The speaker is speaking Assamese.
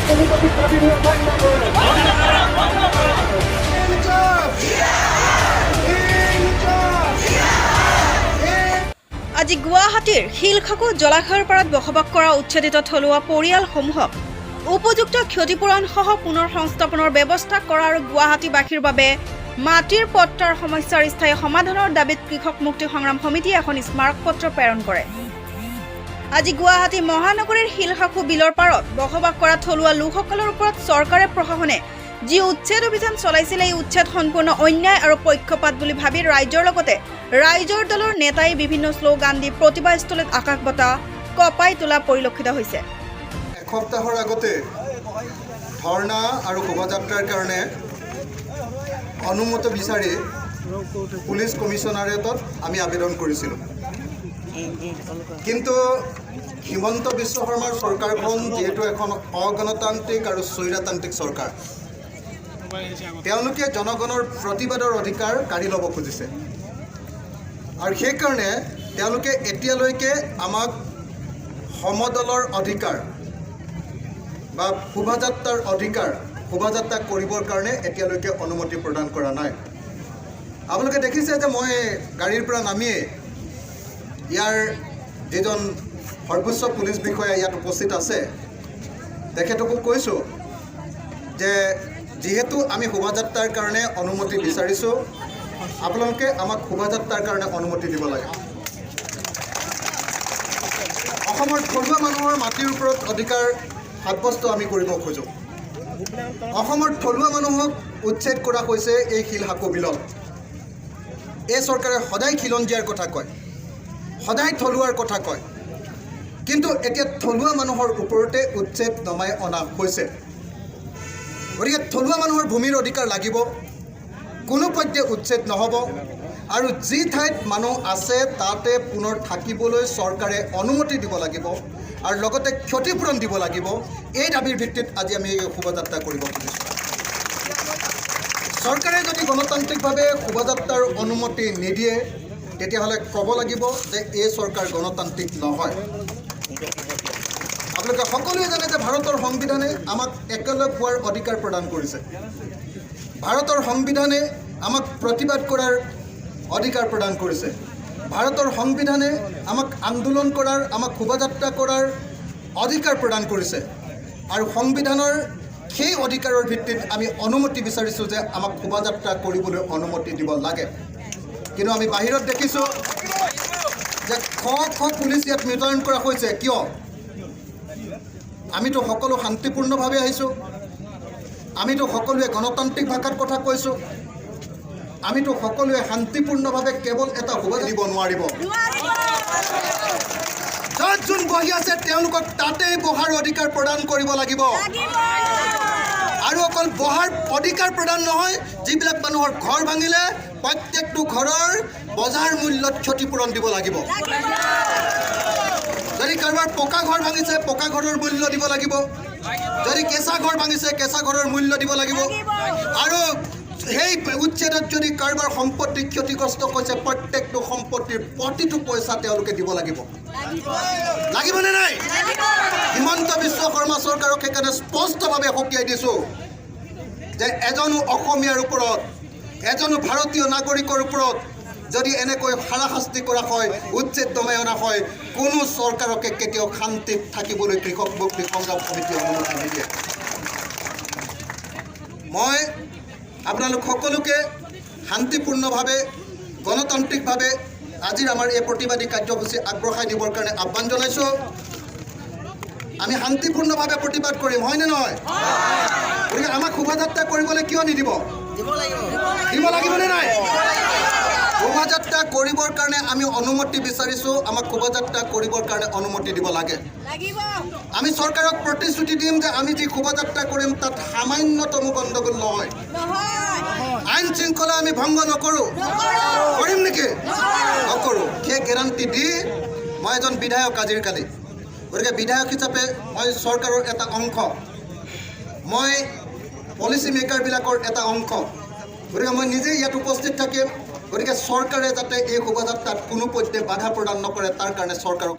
আজি গুৱাহাটীৰ শিলখাকু জলাশয়ৰ পাৰত বসবাস কৰা উচ্ছেদিত থলুৱা পৰিয়ালসমূহক উপযুক্ত ক্ষতিপূৰণ সহ পুনৰ সংস্থাপনৰ ব্যৱস্থা কৰা আৰু গুৱাহাটীবাসীৰ বাবে মাটিৰ পট্টাৰ সমস্যাৰ স্থায়ী সমাধানৰ দাবীত কৃষক মুক্তি সংগ্ৰাম সমিতিয়ে এখন স্মাৰকপত্ৰ প্ৰেৰণ কৰে। আজি গুৱাহাটী মহানগৰীৰ শিলখাকু বিলৰ পাৰত বসবাস কৰা থলুৱা লোকসকলৰ ওপৰত চৰকাৰে প্ৰশাসনে যি উচ্ছেদ অভিযান চলাইছিল এই উচ্ছেদ সম্পূৰ্ণ অন্যায় আৰু পক্ষপাত বুলি ভাবি ৰাইজৰ লগতে ৰাইজৰ দলৰ নেতাই বিভিন্ন শ্লোগান দি প্ৰতিবাদস্থলীত আকাশ বঁটা কপাই তোলা পৰিলক্ষিত হৈছে। এসপ্তাহৰ আগতে ধৰ্ণা আৰু শোভাযাত্ৰাৰ কাৰণে অনুমতি বিচাৰি পুলিচ কমিশনাৰেটত আমি আবেদন কৰিছিলোঁ। কিন্তু হিমন্ত বিশ্ব শৰ্মাৰ চৰকাৰখন যিহেতু এখন অগণতান্ত্ৰিক আৰু স্বৈৰতান্ত্ৰিক চৰকাৰ, তেওঁলোকে জনগণৰ প্ৰতিবাদৰ অধিকাৰ কাঢ়ি ল'ব খুজিছে আৰু সেইকাৰণে তেওঁলোকে এতিয়ালৈকে আমাক সমদলৰ অধিকাৰ বা শোভাযাত্ৰাৰ অধিকাৰ শোভাযাত্ৰা কৰিবৰ কাৰণে এতিয়ালৈকে অনুমতি প্ৰদান কৰা নাই। আপোনালোকে দেখিছে যে মই গাড়ীৰ পৰা নামিয়ে ইয়াৰ যিজন সৰ্বোচ্চ পুলিচ বিষয়া ইয়াত উপস্থিত আছে তেখেতকো কৈছোঁ যে যিহেতু আমি শোভাযাত্ৰাৰ কাৰণে অনুমতি বিচাৰিছোঁ, আপোনালোকে আমাক শোভাযাত্ৰাৰ কাৰণে অনুমতি দিব লাগে। অসমৰ থলুৱা মানুহৰ মাটিৰ ওপৰত অধিকাৰ সাব্যস্ত আমি কৰিব খোজোঁ। অসমৰ থলুৱা মানুহক উচ্ছেদ কৰা হৈছে এই শিলখাকু বিলত। এই চৰকাৰে সদায় খিলঞ্জীয়াৰ কথা কয়, সদায় থলুৱাৰ কথা কয়, কিন্তু এতিয়া থলুৱা মানুহৰ ওপৰতে উচ্ছেদ নমাই অনা হৈছে। গতিকে থলুৱা মানুহৰ ভূমিৰ অধিকাৰ লাগিব, কোনো পধ্যে উচ্ছেদ নহ'ব আৰু যি ঠাইত মানুহ আছে তাতে পুনৰ থাকিবলৈ চৰকাৰে অনুমতি দিব লাগিব আৰু লগতে ক্ষতিপূৰণ দিব লাগিব। এই দাবীৰ ভিত্তিত আজি আমি এই শোভাযাত্ৰা কৰিব খুজিছোঁ। চৰকাৰে যদি গণতান্ত্ৰিকভাৱে শোভাযাত্ৰাৰ অনুমতি নিদিয়ে তেতিয়াহ'লে ক'ব লাগিব যে এই চৰকাৰ গণতান্ত্ৰিক নহয়। আপোনালোকে সকলোৱে জানে যে ভাৰতৰ সংবিধানে আমাক একেলগ হোৱাৰ অধিকাৰ প্ৰদান কৰিছে। ভাৰতৰ সংবিধানে আমাক প্ৰতিবাদ কৰাৰ অধিকাৰ প্ৰদান কৰিছে। ভাৰতৰ সংবিধানে আমাক আন্দোলন কৰাৰ, আমাক শোভাযাত্ৰা কৰাৰ অধিকাৰ প্ৰদান কৰিছে আৰু সংবিধানৰ সেই অধিকাৰৰ ভিত্তিত আমি অনুমতি বিচাৰিছোঁ যে আমাক শোভাযাত্ৰা কৰিবলৈ অনুমতি দিব লাগে। কিন্তু আমি বাহিৰত দেখিছোঁ যে শ শ পুলিচ ইয়াত মোতায়েন কৰা হৈছে। কিয়? আমিতো সকলো শান্তিপূৰ্ণভাৱে আহিছোঁ, আমিতো সকলোৱে গণতান্ত্ৰিক ভাষাত কথা কৈছোঁ, আমিতো সকলোৱে শান্তিপূৰ্ণভাৱে কেৱল এটা শোভাযাত্ৰা দিব নোৱাৰিব। য'ত যোন বহি আছে তেওঁলোকক তাতেই বহাৰ অধিকাৰ প্ৰদান কৰিব লাগিব। আৰু অকল বহাৰ অধিকাৰ প্ৰদান নহয়, যিবিলাক মানুহৰ ঘৰ ভাঙিলে প্ৰত্যেকটো ঘৰৰ বজাৰ মূল্যত ক্ষতিপূৰণ দিব লাগিব। যদি কাৰোবাৰ পকা ঘৰ ভাঙিছে পকা ঘৰৰ মূল্য দিব লাগিব, যদি কেঁচা ঘৰ ভাঙিছে কেঁচা ঘৰৰ মূল্য দিব লাগিব। আৰু সেই উচ্ছেদত যদি কাৰোবাৰ সম্পত্তি ক্ষতিগ্ৰস্ত হৈছে প্ৰত্যেকটো সম্পত্তিৰ প্ৰতিটো পইচা তেওঁলোকে দিব লাগিব। লাগিবনে নাই? হিমন্ত বিশ্ব শৰ্মা চৰকাৰক সেইকাৰণে স্পষ্টভাৱে সকীয়াই দিছোঁ যে এজনো অসমীয়াৰ ওপৰত, এজনো ভাৰতীয় নাগৰিকৰ ওপৰত যদি এনেকৈ হাৰাশাস্তি কৰা হয়, উচ্ছেদ দমাই অনা হয়, কোনো চৰকাৰকে কেতিয়াও শান্তিত থাকিবলৈ কৃষক মুক্তি সংগ্ৰাম সমিতিয়ে অনুমতি নিদিয়ে। মই আপোনালোক সকলোকে শান্তিপূৰ্ণভাৱে গণতান্ত্ৰিকভাৱে আজিৰ আমাৰ এই প্ৰতিবাদী কাৰ্যসূচী আগবঢ়াই নিবৰ কাৰণে আহ্বান জনাইছোঁ। আমি শান্তিপূৰ্ণভাৱে প্ৰতিবাদ কৰিম, হয়নে নহয়? গতিকে আমাক শোভাযাত্ৰা কৰিবলৈ কিয় নিদিব? দিব লাগিবনে নাই? শোভাযাত্ৰা কৰিবৰ কাৰণে আমি অনুমতি বিচাৰিছোঁ, আমাক শোভাযাত্ৰা কৰিবৰ কাৰণে অনুমতি দিব লাগে। আমি চৰকাৰক প্ৰতিশ্ৰুতি দিম যে আমি যি শোভাযাত্ৰা কৰিম তাত সামান্যতমো গণ্ডগোল নহয়, আইন শৃংখলা আমি ভংগ নকৰোঁ। কৰিম নেকি? নকৰোঁ। সেই গেৰাণ্টি দি মই এজন বিধায়ক আজিকালি, গতিকে বিধায়ক হিচাপে মই চৰকাৰৰ এটা অংশ, মই পলিচি মেকাৰবিলাকৰ এটা অংশ, গতিকে মই নিজেই ইয়াত উপস্থিত থাকিম। গতিকে চৰকাৰে যাতে এই শোভাযাত্ৰাত কোনো পধ্যে বাধা প্ৰদান নকৰে তাৰ কাৰণে চৰকাৰক